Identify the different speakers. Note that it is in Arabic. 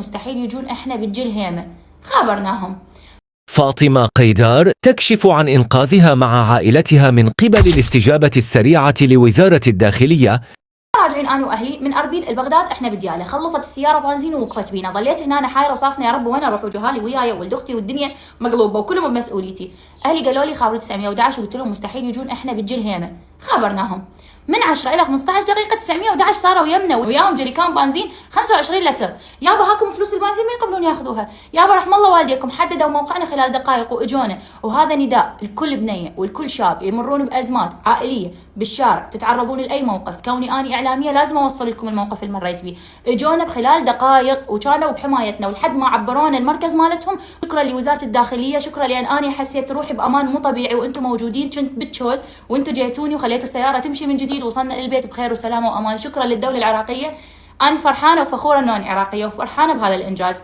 Speaker 1: مستحيل يجون، احنا بتجي الهيمة. خابرناهم.
Speaker 2: فاطمة قيدار تكشف عن إنقاذها مع عائلتها من قبل الاستجابة السريعة لوزارة الداخلية.
Speaker 1: راجعين انا واهلي من اربيل البغداد، احنا بدياله، خلصت السياره بنزين ووقفت بينا، ظليت هنا حايره وصافنه يا رب وين اروح، وجهالي وياي وولد اختي والدنيا مقلوبه وكلهم بمسؤوليتي. اهلي قالوا لي خابروا 911 وقلت لهم مستحيل يجون، احنا بتجي الهيمه. خابرناهم. من 10 الى 15 دقيقه 911 صاروا يمنا وياهم جريكان بنزين 25 لتر. يابا هاكم فلوس البنزين ما يقبلون ياخذوها، يابا رحم الله والديكم حددوا موقعنا خلال دقائق واجونا. وهذا نداء لكل بنيه ولكل شاب يمرون بازمات عائليه بالشارع، تتعرضون لاي موقف، كوني اني اعلاميه لازم اوصل لكم الموقف اللي مريت بيه. اجونا بخلال دقائق وكانوا بحمايتنا ولحد ما عبرونا المركز مالتهم. شكرا لوزاره الداخليه، شكرا لان اني حسيت روحي بامان مو طبيعي وانتم موجودين، كنت بالشول وانتم جيتوني وخليتوا السياره تمشي من جديد وصلنا للبيت بخير وسلامه وامان. شكرا للدوله العراقيه، انا فرحانه وفخوره انه انا عراقيه وفرحانه بهذا الانجاز.